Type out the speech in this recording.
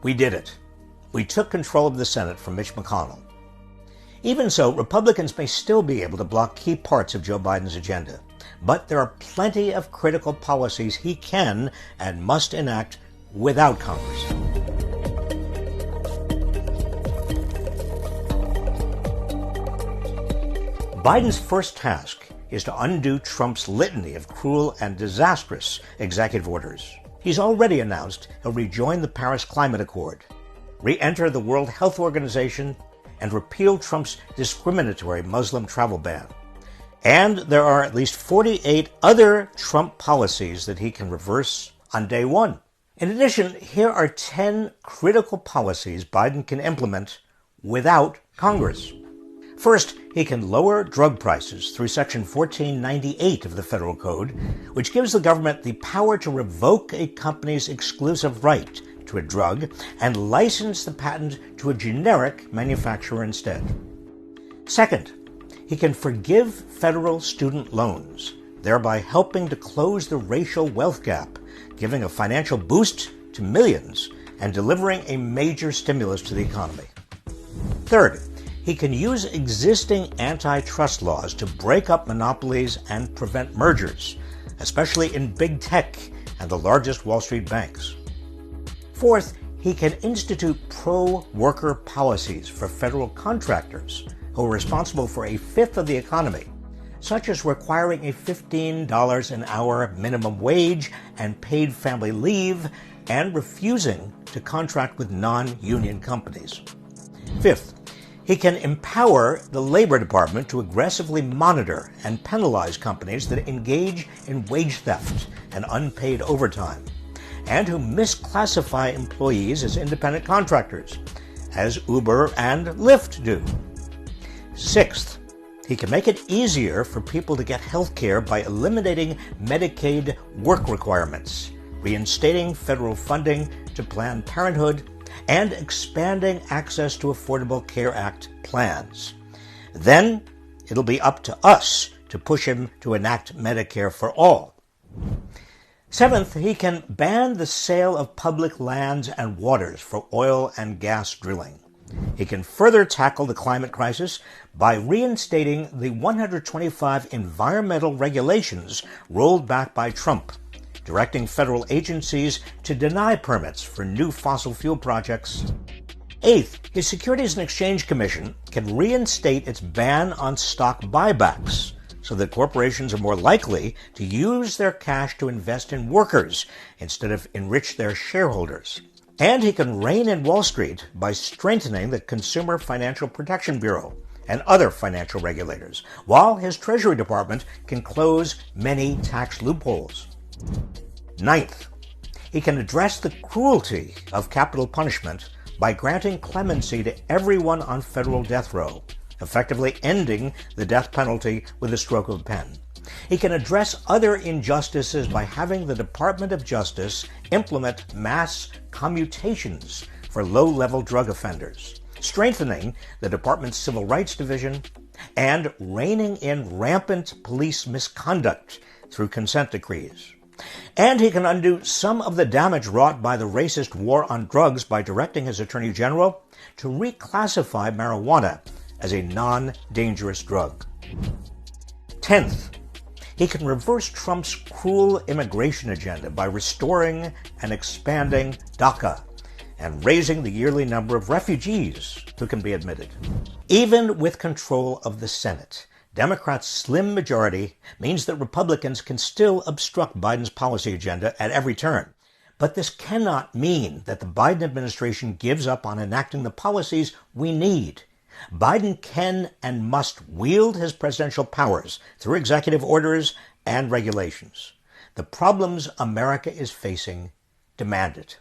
We did it. We took control of the Senate from Mitch McConnell. Even so, Republicans may still be able to block key parts of Joe Biden's agenda. But there are plenty of critical policies he can and must enact without Congress. Biden's first task is to undo Trump's litany of cruel and disastrous executive orders. He's already announced he'll rejoin the Paris Climate Accord, re-enter the World Health Organization, and repeal Trump's discriminatory Muslim travel ban. And there are at least 48 other Trump policies that he can reverse on day one. In addition, here are 10 critical policies Biden can implement without Congress. First, he can lower drug prices through Section 1498 of the Federal Code, which gives the government the power to revoke a company's exclusive right to a drug and license the patent to a generic manufacturer instead. Second, he can forgive federal student loans, thereby helping to close the racial wealth gap, giving a financial boost to millions and delivering a major stimulus to the economy. Third, he can use existing antitrust laws to break up monopolies and prevent mergers, especially in big tech and the largest Wall Street banks. Fourth, he can institute pro-worker policies for federal contractors who are responsible for a fifth of the economy, such as requiring a $15 an hour minimum wage and paid family leave and refusing to contract with non-union companies. Fifth, he can empower the Labor Department to aggressively monitor and penalize companies that engage in wage theft and unpaid overtime, and who misclassify employees as independent contractors, as Uber and Lyft do. Sixth, he can make it easier for people to get health care by eliminating Medicaid work requirements, reinstating federal funding to Planned Parenthood, and expanding access to Affordable Care Act plans. Then it'll be up to us to push him to enact Medicare for all. Seventh, he can ban the sale of public lands and waters for oil and gas drilling. He can further tackle the climate crisis by reinstating the 125 environmental regulations rolled back by Trump, directing federal agencies to deny permits for new fossil fuel projects. Eighth, his Securities and Exchange Commission can reinstate its ban on stock buybacks so that corporations are more likely to use their cash to invest in workers instead of enrich their shareholders. And he can rein in Wall Street by strengthening the Consumer Financial Protection Bureau and other financial regulators, while his Treasury Department can close many tax loopholes. Ninth, he can address the cruelty of capital punishment by granting clemency to everyone on federal death row, effectively ending the death penalty with a stroke of a pen. He can address other injustices by having the Department of Justice implement mass commutations for low-level drug offenders, strengthening the department's Civil Rights Division, and reining in rampant police misconduct through consent decrees. And he can undo some of the damage wrought by the racist war on drugs by directing his Attorney General to reclassify marijuana as a non-dangerous drug. 10th, he can reverse Trump's cruel immigration agenda by restoring and expanding DACA and raising the yearly number of refugees who can be admitted. Even with control of the Senate, Democrats' slim majority means that Republicans can still obstruct Biden's policy agenda at every turn. But this cannot mean that the Biden administration gives up on enacting the policies we need. Biden can and must wield his presidential powers through executive orders and regulations. The problems America is facing demand it.